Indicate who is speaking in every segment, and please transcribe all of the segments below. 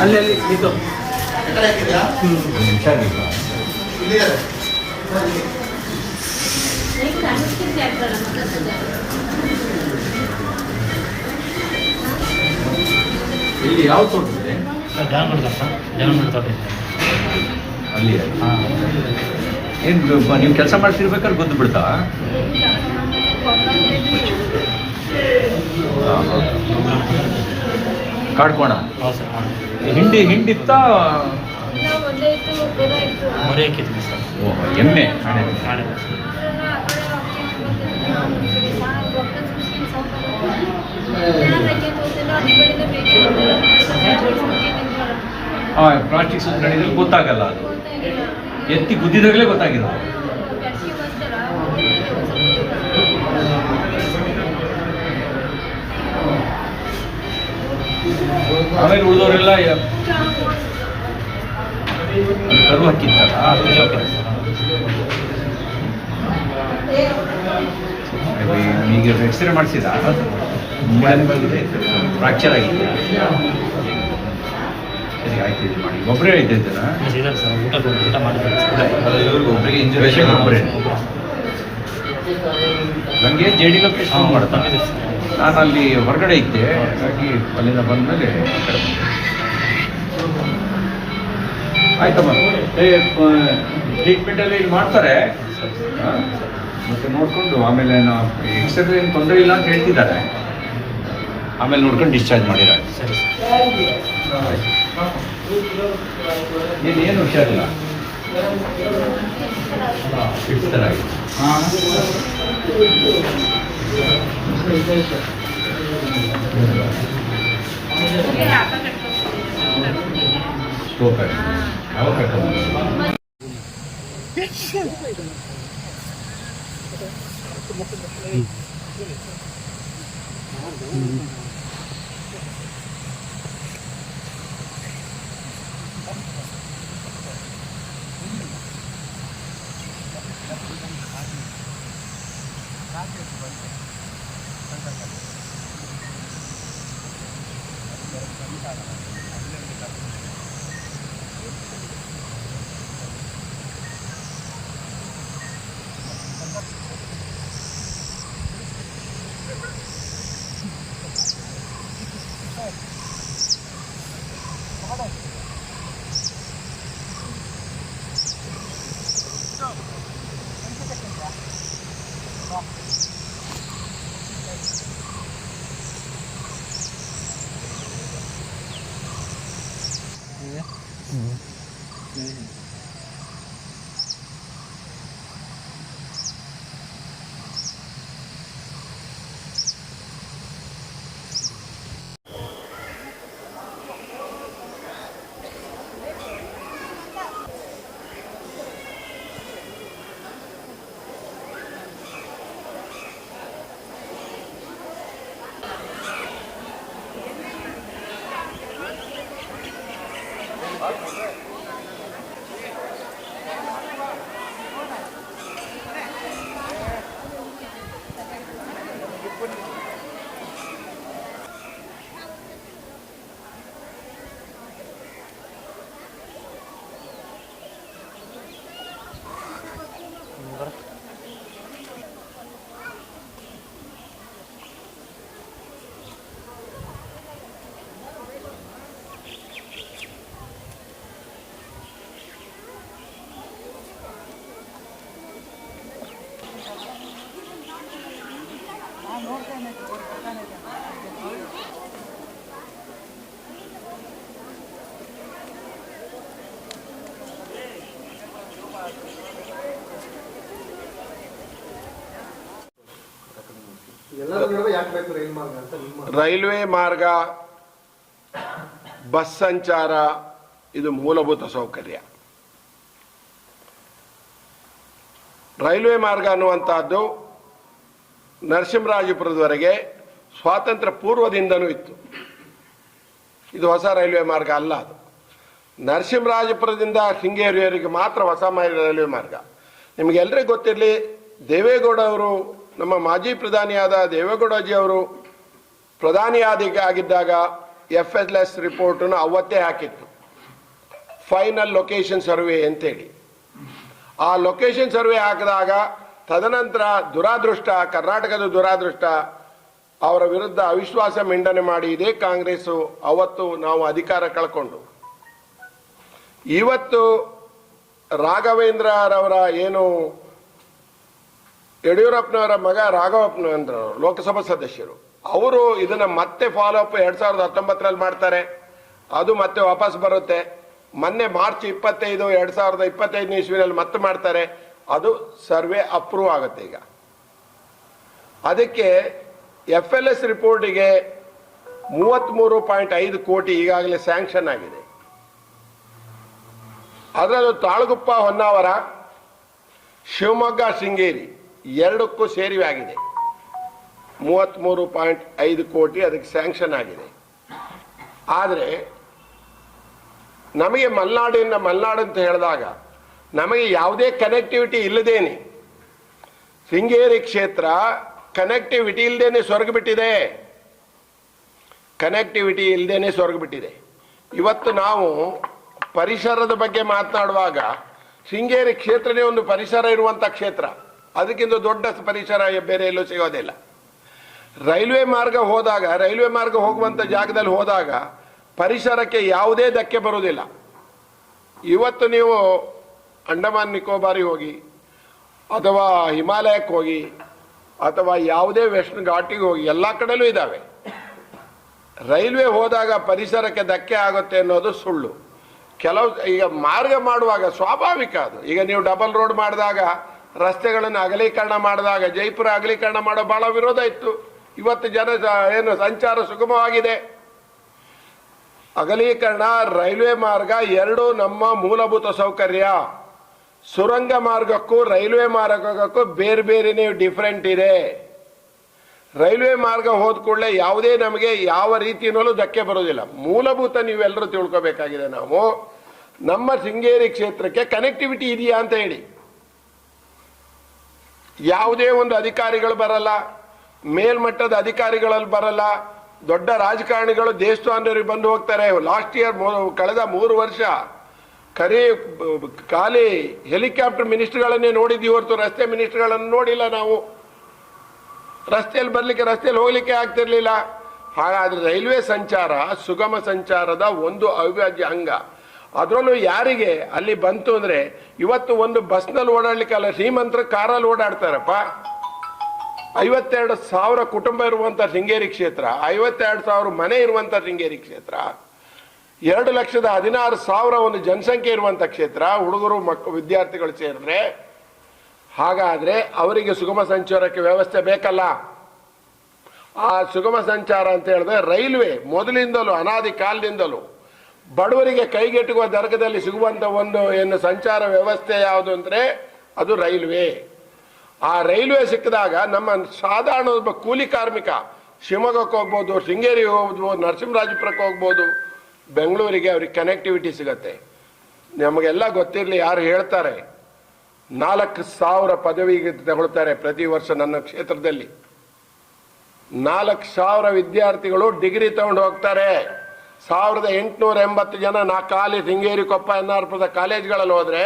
Speaker 1: ಅಲ್ಲಿ ಇದು ಇಲ್ಲಿ ಯಾವ ತೋಟ ಇದೆ?
Speaker 2: ಜನಮಂಡ ತೋಟ
Speaker 1: ಅಲ್ಲಿ. ಏನು ನೀವು ಕೆಲಸ ಮಾಡ್ತಿರ್ಬೇಕಾದ್ರೆ ಗೊತ್ತು ಬಿಡ್ತಾ? ಕಾಡ್ಕೋಣ ಹಿಂಡಿತ್ತ
Speaker 2: ಮೊರೆ ಹಾಕಿದ್ವಿ ಸರ್.
Speaker 1: ಓಹೋ, ಎಮ್ಮೆ ಪ್ಲಾಸ್ಟಿಕ್ ಸುತ್ತ ನಡೆದ್ರೆ ಗೊತ್ತಾಗಲ್ಲ, ಅದು ಎತ್ತಿ ಗುದ್ದಿದಾಗಲೇ ಗೊತ್ತಾಗಿರೋದು. ಆಮೇಲೆ ಉಳಿದವರೆಲ್ಲ ಕರು ಹಾಕಿತ್ತಲ್ಲ, ಈಗ ಎಕ್ಸ್ರೇ ಮಾಡಿಸಿದ ಫ್ರಾಕ್ಚರ್ ಆಗಿದೆ. ಸರಿ, ಆಯ್ತು, ಇದು ಮಾಡಿ. ಒಬ್ಬರೇ ಇದ್ದಿದ್ದನ
Speaker 2: ಊಟ ಮಾಡಿದ್ರೆ
Speaker 1: ಒಬ್ಬರಿಗೆ ಇಂಜೆಕ್ಷನ್ ಒಬ್ಬರೇ. ನನಗೆ ಜೆ ಡಿ ಲೊಕೇಶನ್ ಫೋನ್ ಮಾಡ್ತಾನೆ. ನಾನು ಅಲ್ಲಿ ಹೊರಗಡೆ ಇದ್ದೆ, ಹಾಗಾಗಿ ಅಲ್ಲಿಂದ ಬಂದಮೇಲೆ ಆಯ್ತಮ್ಮ. ಟ್ರೀಟ್ಮೆಂಟಲ್ಲಿ ಇಲ್ಲಿ ಮಾಡ್ತಾರೆ, ಮತ್ತು ನೋಡಿಕೊಂಡು ಆಮೇಲೆ ನಾವು ಎಕ್ಸ್ರೇ ಏನು ತೊಂದರೆ ಇಲ್ಲ ಅಂತ ಹೇಳ್ತಿದ್ದಾರೆ. ಆಮೇಲೆ ನೋಡ್ಕೊಂಡು ಡಿಸ್ಚಾರ್ಜ್ ಮಾಡಿರ.
Speaker 2: ಸರಿ
Speaker 1: ಏನು ಹುಷಾರಿಲ್ಲ, ಥರ ಆಗಿದೆ. ಸ್ಟ್ರೋಕ್ ಆಗಿದೆ. ಯಾವಾಗ ಕರ್ಕೊಂಡು
Speaker 3: ರೈಲ್ವೆ ಮಾರ್ಗ, ಬಸ್ ಸಂಚಾರ ಇದು ಮೂಲಭೂತ ಸೌಕರ್ಯ. ರೈಲ್ವೆ ಮಾರ್ಗ ಅನ್ನುವಂತಹದ್ದು ನರಸಿಂಹರಾಜಪುರದವರೆಗೆ ಸ್ವಾತಂತ್ರ್ಯ ಪೂರ್ವದಿಂದನೂ ಇತ್ತು. ಇದು ಹೊಸ ರೈಲ್ವೆ ಮಾರ್ಗ ಅಲ್ಲ. ಅದು ನರಸಿಂಹರಾಜಪುರದಿಂದ ಶೃಂಗೇರಿಯವರೆಗೆ ಮಾತ್ರ ಹೊಸ ರೈಲ್ವೆ ಮಾರ್ಗ. ನಿಮಗೆಲ್ಲರಿಗೂ ಗೊತ್ತಿರಲಿ, ದೇವೇಗೌಡ ಅವರು, ನಮ್ಮ ಮಾಜಿ ಪ್ರಧಾನಿಯಾದ ದೇವೇಗೌಡಜಿ ಅವರು ಪ್ರಧಾನಿಯಾಗಿದ್ದಾಗ FLS ರಿಪೋರ್ಟನ್ನು ಅವತ್ತೇ ಹಾಕಿತ್ತು, ಫೈನಲ್ ಲೊಕೇಶನ್ ಸರ್ವೆ ಅಂತೇಳಿ. ಆ ಲೊಕೇಶನ್ ಸರ್ವೆ ಹಾಕಿದಾಗ ತದನಂತರ ದುರಾದೃಷ್ಟ, ಕರ್ನಾಟಕದ ದುರಾದೃಷ್ಟ, ಅವರ ವಿರುದ್ಧ ಅವಿಶ್ವಾಸ ಮಂಡನೆ ಮಾಡಿ ಇದೇ ಕಾಂಗ್ರೆಸ್ಸು ಅವತ್ತು ನಾವು ಅಧಿಕಾರ ಕಳ್ಕೊಂಡು, ಇವತ್ತು ರಾಘವೇಂದ್ರರವರ ಏನು ಯಡಿಯೂರಪ್ಪನವರ ಮಗ ರಾಘವೇಂದ್ರ ಲೋಕಸಭಾ ಸದಸ್ಯರು, ಅವರು ಇದನ್ನ ಮತ್ತೆ ಫಾಲೋ ಅಪ್ 2019 ಮಾಡ್ತಾರೆ, ಅದು ಮತ್ತೆ ವಾಪಸ್ ಬರುತ್ತೆ. ಮೊನ್ನೆ ಮಾರ್ಚ್ 25, 2025 ಇಸ್ವಿನಲ್ಲಿ ಮತ್ತೆ ಮಾಡ್ತಾರೆ, ಅದು ಸರ್ವೆ ಅಪ್ರೂವ್ ಆಗುತ್ತೆ. ಈಗ ಅದಕ್ಕೆ FLS ರಿಪೋರ್ಟಿಗೆ 33.5 ಕೋಟಿ ಈಗಾಗಲೇ ಸ್ಯಾಂಕ್ಷನ್ ಆಗಿದೆ. ಅದರಲ್ಲೂ ತಾಳಗುಪ್ಪ, ಹೊನ್ನಾವರ, ಶಿವಮೊಗ್ಗ, ಶೃಂಗೇರಿ ಎರಡಕ್ಕೂ ಸೇರಿ ಆಗಿದೆ. 33.5 ಕೋಟಿ ಅದಕ್ಕೆ ಸ್ಯಾಂಕ್ಷನ್ ಆಗಿದೆ. ಆದರೆ ನಮಗೆ ಮಲೆನಾಡು ಅಂತ ಹೇಳಿದಾಗ ನಮಗೆ ಯಾವುದೇ ಕನೆಕ್ಟಿವಿಟಿ ಇಲ್ಲದೇನೆ, ಶೃಂಗೇರಿ ಕ್ಷೇತ್ರ ಕನೆಕ್ಟಿವಿಟಿ ಇಲ್ಲದೇನೆ ಸ್ವರ್ಗಬಿಟ್ಟಿದೆ, ಕನೆಕ್ಟಿವಿಟಿ ಇಲ್ಲದೇನೆ ಸ್ವರ್ಗಬಿಟ್ಟಿದೆ. ಇವತ್ತು ನಾವು ಪರಿಸರದ ಬಗ್ಗೆ ಮಾತನಾಡುವಾಗ ಶೃಂಗೇರಿ ಕ್ಷೇತ್ರನೇ ಒಂದು ಪರಿಸರ ಇರುವಂಥ ಕ್ಷೇತ್ರ, ಅದಕ್ಕಿಂತ ದೊಡ್ಡ ಪರಿಸರ ಬೇರೆ ಎಲ್ಲೂ ಸಿಗೋದಿಲ್ಲ. ರೈಲ್ವೆ ಮಾರ್ಗ ಹೋದಾಗ, ರೈಲ್ವೆ ಮಾರ್ಗ ಹೋಗುವಂಥ ಜಾಗದಲ್ಲಿ ಹೋದಾಗ ಪರಿಸರಕ್ಕೆ ಯಾವುದೇ ಧಕ್ಕೆ ಬರುವುದಿಲ್ಲ. ಇವತ್ತು ನೀವು ಅಂಡಮಾನ್ ನಿಕೋಬಾರಿಗೆ ಹೋಗಿ, ಅಥವಾ ಹಿಮಾಲಯಕ್ಕೆ ಹೋಗಿ, ಅಥವಾ ಯಾವುದೇ ವೆಸ್ಟರ್ನ್ ಘಾಟಿಗೆ ಹೋಗಿ, ಎಲ್ಲ ಕಡೆಯಲ್ಲೂ ಇದ್ದಾವೆ. ರೈಲ್ವೆ ಹೋದಾಗ ಪರಿಸರಕ್ಕೆ ಧಕ್ಕೆ ಆಗುತ್ತೆ ಅನ್ನೋದು ಸುಳ್ಳು. ಕೆಲವು ಈಗ ಮಾರ್ಗ ಮಾಡುವಾಗ ಸ್ವಾಭಾವಿಕ ಅದು. ಈಗ ನೀವು ಡಬಲ್ ರೋಡ್ ಮಾಡಿದಾಗ, ರಸ್ತೆಗಳನ್ನು ಅಗಲೀಕರಣ ಮಾಡಿದಾಗ, ಜೈಪುರ ಅಗಲೀಕರಣ ಮಾಡೋ ಬಹಳ ವಿರೋಧ ಇತ್ತು. ಇವತ್ತು ಏನು ಸಂಚಾರ ಸುಗಮವಾಗಿದೆ. ಅಗಲೀಕರಣ, ರೈಲ್ವೆ ಮಾರ್ಗ ಎರಡು ನಮ್ಮ ಮೂಲಭೂತ ಸೌಕರ್ಯ. ಸುರಂಗ ಮಾರ್ಗಕ್ಕೂ ರೈಲ್ವೆ ಮಾರ್ಗಕ್ಕೂ ಬೇರೆ ಬೇರೆನೇ ಡಿಫರೆಂಟ್ ಇದೆ. ರೈಲ್ವೆ ಮಾರ್ಗ ಹೋದ ಕೂಡಲೇ ಯಾವುದೇ ನಮಗೆ ಯಾವ ರೀತಿಯಲ್ಲೂ ಧಕ್ಕೆ ಬರೋದಿಲ್ಲ. ಮೂಲಭೂತ ನೀವೆಲ್ಲರೂ ತಿಳ್ಕೋಬೇಕಾಗಿದೆ. ನಾವು ನಮ್ಮ ಶೃಂಗೇರಿ ಕ್ಷೇತ್ರಕ್ಕೆ ಕನೆಕ್ಟಿವಿಟಿ ಇದೆಯಾ ಅಂತ ಹೇಳಿ. ಯಾವುದೇ ಒಂದು ಅಧಿಕಾರಿಗಳು ಬರಲ್ಲ, ಮೇಲ್ಮಟ್ಟದ ಅಧಿಕಾರಿಗಳಲ್ಲಿ ಬರಲ್ಲ, ದೊಡ್ಡ ರಾಜಕಾರಣಿಗಳು ದೇವಸ್ಥಾನದವರಿಗೆ ಬಂದು ಹೋಗ್ತಾರೆ. ಲಾಸ್ಟ್ ಇಯರ್, ಕಳೆದ 3 ವರ್ಷ ಖಾಲಿ ಹೆಲಿಕಾಪ್ಟರ್ ಮಿನಿಸ್ಟರ್ಗಳನ್ನೇ ನೋಡಿದ್ದೀವಿ ಹೊರತು ರಸ್ತೆ ಮಿನಿಸ್ಟರ್ಗಳನ್ನು ನೋಡಿಲ್ಲ ನಾವು. ರಸ್ತೆಯಲ್ಲಿ ಬರ್ಲಿಕ್ಕೆ, ರಸ್ತೆಯಲ್ಲಿ ಹೋಗ್ಲಿಕ್ಕೆ ಆಗ್ತಿರ್ಲಿಲ್ಲ. ಹಾಗಾದ್ರೆ ರೈಲ್ವೆ ಸಂಚಾರ ಸುಗಮ ಸಂಚಾರದ ಒಂದು ಅವಿಭಾಜ್ಯ ಅಂಗ. ಅದರಲ್ಲೂ ಯಾರಿಗೆ ಅಲ್ಲಿ ಬಂತು ಅಂದ್ರೆ, ಇವತ್ತು ಒಂದು ಬಸ್ನಲ್ಲಿ ಓಡಾಡ್ಲಿಕ್ಕೆ ಅಲ್ಲ, ಶ್ರೀಮಂತರು ಕಾರಲ್ಲಿ ಓಡಾಡ್ತಾರಪ್ಪ. 52,000 ಕುಟುಂಬ ಇರುವಂತ ಶೃಂಗೇರಿ ಕ್ಷೇತ್ರ, 52,000 ಮನೆ ಇರುವಂತ ಶೃಂಗೇರಿ ಕ್ಷೇತ್ರ, 2,16,000 ಒಂದು ಜನಸಂಖ್ಯೆ ಇರುವಂತ ಕ್ಷೇತ್ರ. ಹುಡುಗರು ವಿದ್ಯಾರ್ಥಿಗಳು ಸೇರಿದ್ರೆ, ಹಾಗಾದ್ರೆ ಅವರಿಗೆ ಸುಗಮ ಸಂಚಾರಕ್ಕೆ ವ್ಯವಸ್ಥೆ ಬೇಕಲ್ಲ. ಆ ಸುಗಮ ಸಂಚಾರ ಅಂತ ಹೇಳಿದ್ರೆ ರೈಲ್ವೆ ಮೊದಲಿಂದಲೂ, ಅನಾದಿ ಕಾಲದಿಂದಲೂ ಬಡವರಿಗೆ ಕೈಗೆಟುಕುವ ದರ್ಗದಲ್ಲಿ ಸಿಗುವಂತ ಒಂದು ಏನು ಸಂಚಾರ ವ್ಯವಸ್ಥೆ ಯಾವುದು ಅಂದ್ರೆ ಅದು ರೈಲ್ವೆ. ಆ ರೈಲ್ವೆ ಸಿಕ್ಕಿದಾಗ ನಮ್ಮ ಸಾಧಾರಣ ಒಬ್ಬ ಕೂಲಿ ಕಾರ್ಮಿಕ ಶಿವಮೊಗ್ಗಕ್ಕೆ ಹೋಗ್ಬೋದು, ಶೃಂಗೇರಿಗೆ ಹೋಗ್ಬೋದು, ನರಸಿಂಹರಾಜಪುರಕ್ಕೆ ಹೋಗ್ಬೋದು, ಬೆಂಗಳೂರಿಗೆ ಅವ್ರಿಗೆ ಕನೆಕ್ಟಿವಿಟಿ ಸಿಗತ್ತೆ. ನಮಗೆಲ್ಲ ಗೊತ್ತಿರಲಿ, ಯಾರು ಹೇಳ್ತಾರೆ 4,000 ಪದವಿಗೆ ತಗೊಳ್ತಾರೆ ಪ್ರತಿ ವರ್ಷ ನನ್ನ ಕ್ಷೇತ್ರದಲ್ಲಿ. 4,000 ವಿದ್ಯಾರ್ಥಿಗಳು ಡಿಗ್ರಿ ತಗೊಂಡು ಹೋಗ್ತಾರೆ. 1,880 ಜನ ಖಾಲಿ ಶೃಂಗೇರಿ, ಕೊಪ್ಪ, ಎನ್ನಾರ್ಪುರದ ಕಾಲೇಜ್ಗಳಲ್ಲಿ ಹೋದ್ರೆ,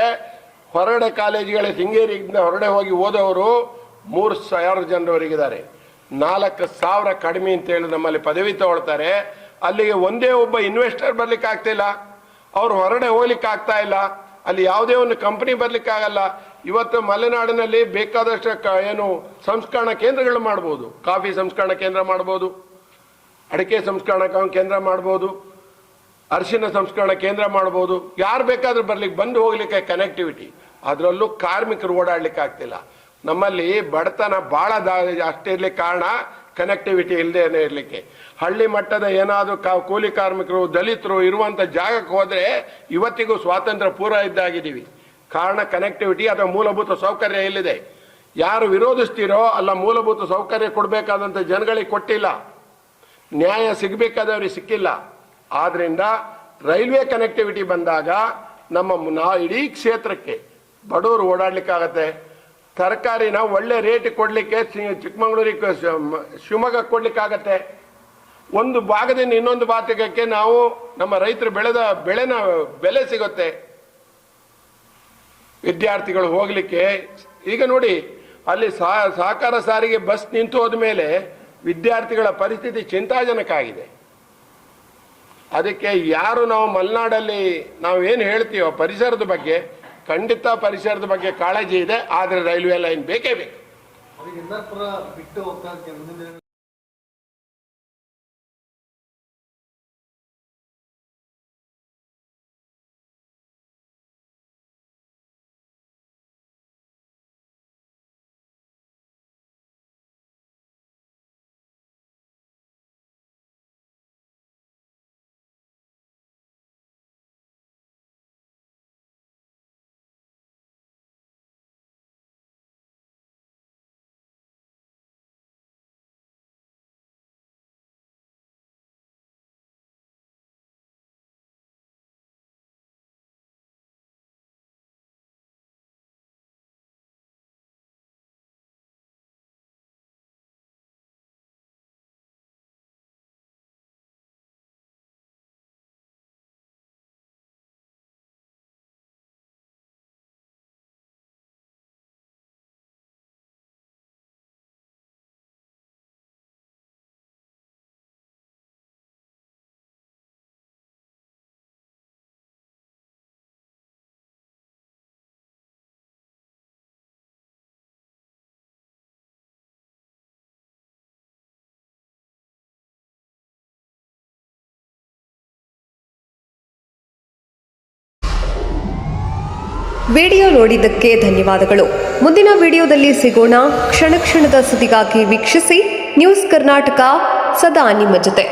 Speaker 3: ಹೊರಗಡೆ ಕಾಲೇಜುಗಳ ಶೃಂಗೇರಿಯಿಂದ ಹೊರಗಡೆ ಹೋಗಿ ಓದೋರು 3,000 ಜನರವರೆಗಿದ್ದಾರೆ. 4,000 ಕಡಿಮೆ ಅಂತ ಹೇಳಿ ನಮ್ಮಲ್ಲಿ ಪದವಿ ತಗೊಳ್ತಾರೆ. ಅಲ್ಲಿಗೆ ಒಂದೇ ಒಬ್ಬ ಇನ್ವೆಸ್ಟರ್ ಬರ್ಲಿಕ್ಕೆ ಆಗ್ತಿಲ್ಲ, ಅವ್ರು ಹೊರಗಡೆ ಹೋಗ್ಲಿಕ್ಕೆ ಆಗ್ತಾ ಇಲ್ಲ, ಅಲ್ಲಿ ಯಾವುದೇ ಒಂದು ಕಂಪನಿ ಬರ್ಲಿಕ್ಕೆ ಆಗಲ್ಲ. ಇವತ್ತು ಮಲೆನಾಡಿನಲ್ಲಿ ಬೇಕಾದಷ್ಟು ಏನು ಸಂಸ್ಕರಣಾ ಕೇಂದ್ರಗಳು ಮಾಡ್ಬೋದು. ಕಾಫಿ ಸಂಸ್ಕರಣಾ ಕೇಂದ್ರ ಮಾಡ್ಬೋದು, ಅಡಿಕೆ ಸಂಸ್ಕರಣಾ ಕೇಂದ್ರ ಮಾಡ್ಬೋದು, ಅರಿಶಿನ ಸಂಸ್ಕರಣಾ ಕೇಂದ್ರ ಮಾಡ್ಬೋದು. ಯಾರು ಬೇಕಾದ್ರೂ ಬರ್ಲಿಕ್ಕೆ, ಬಂದು ಹೋಗ್ಲಿಕ್ಕೆ ಕನೆಕ್ಟಿವಿಟಿ. ಅದರಲ್ಲೂ ಕಾರ್ಮಿಕರು ಓಡಾಡ್ಲಿಕ್ಕೆ ಆಗ್ತಿಲ್ಲ. ನಮ್ಮಲ್ಲಿ ಬಡತನ ಬಹಳ ಅಷ್ಟೇ ಇರ್ಲಿಕ್ಕೆ ಕಾರಣ ಕನೆಕ್ಟಿವಿಟಿ ಇಲ್ಲದೆ ಇರಲಿಕ್ಕೆ. ಹಳ್ಳಿ ಮಟ್ಟದ ಏನಾದರೂ ಕೂಲಿ ಕಾರ್ಮಿಕರು, ದಲಿತರು ಇರುವಂತ ಜಾಗಕ್ಕೆ ಹೋದ್ರೆ ಇವತ್ತಿಗೂ ಸ್ವಾತಂತ್ರ್ಯ ಪೂರ್ವ ಇದ್ದಾಗಿದ್ದೀವಿ. ಕಾರಣ ಕನೆಕ್ಟಿವಿಟಿ ಅಥವಾ ಮೂಲಭೂತ ಸೌಕರ್ಯ ಇಲ್ಲಿದೆ. ಯಾರು ವಿರೋಧಿಸ್ತೀರೋ ಅಲ್ಲ, ಮೂಲಭೂತ ಸೌಕರ್ಯ ಕೊಡಬೇಕಾದಂಥ ಜನಗಳಿಗೆ ಕೊಟ್ಟಿಲ್ಲ, ನ್ಯಾಯ ಸಿಗಬೇಕಾದವ್ರಿಗೆ ಸಿಕ್ಕಿಲ್ಲ. ಆದ್ರಿಂದ ರೈಲ್ವೆ ಕನೆಕ್ಟಿವಿಟಿ ಬಂದಾಗ ನಮ್ಮ ಇಡೀ ಕ್ಷೇತ್ರಕ್ಕೆ ಬಡವರು ಓಡಾಡ್ಲಿಕ್ಕಾಗತ್ತೆ. ತರಕಾರಿನ ಒಳ್ಳೆ ರೇಟ್ ಕೊಡ್ಲಿಕ್ಕೆ ಚಿಕ್ಕಮಗಳೂರಿಗೆ, ಶಿವಮೊಗ್ಗ ಕೊಡ್ಲಿಕ್ಕಾಗತ್ತೆ. ಒಂದು ಭಾಗದಿಂದ ಇನ್ನೊಂದು ಭಾಗಕ್ಕೆ ನಾವು ನಮ್ಮ ರೈತರು ಬೆಳೆದ ಬೆಲೆ ಸಿಗುತ್ತೆ. ವಿದ್ಯಾರ್ಥಿಗಳು ಹೋಗ್ಲಿಕ್ಕೆ ಈಗ ನೋಡಿ ಅಲ್ಲಿ ಸಹಕಾರ ಸಾರಿಗೆ ಬಸ್ ನಿಂತು ಹೋದ್ಮೇಲೆ ವಿದ್ಯಾರ್ಥಿಗಳ ಪರಿಸ್ಥಿತಿ ಚಿಂತಾಜನಕ ಆಗಿದೆ. ಅದಕ್ಕೆ ಯಾರು ನಾವು ಮಲೆನಾಡಲ್ಲಿ ನಾವು ಏನು ಹೇಳ್ತೀವೋ ಪರಿಸರದ ಬಗ್ಗೆ, ಖಂಡಿತ ಪರಿಸರದ ಬಗ್ಗೆ ಕಾಳಜಿ ಇದೆ, ಆದರೆ ರೈಲ್ವೆ ಲೈನ್ ಬೇಕೇ ಬೇಕು.
Speaker 4: ವಿಡಿಯೋ ನೋಡಿದ್ದಕ್ಕೆ ಧನ್ಯವಾದಗಳು. ಮುಂದಿನ ವಿಡಿಯೋದಲ್ಲಿ ಸಿಗೋಣ. ಕ್ಷಣ ಕ್ಷಣದ ಸುದ್ದಿಗಾಗಿ ವೀಕ್ಷಿಸಿ ನ್ಯೂಸ್ ಕರ್ನಾಟಕ, ಸದಾ ನಿಮ್ಮ ಜೊತೆ.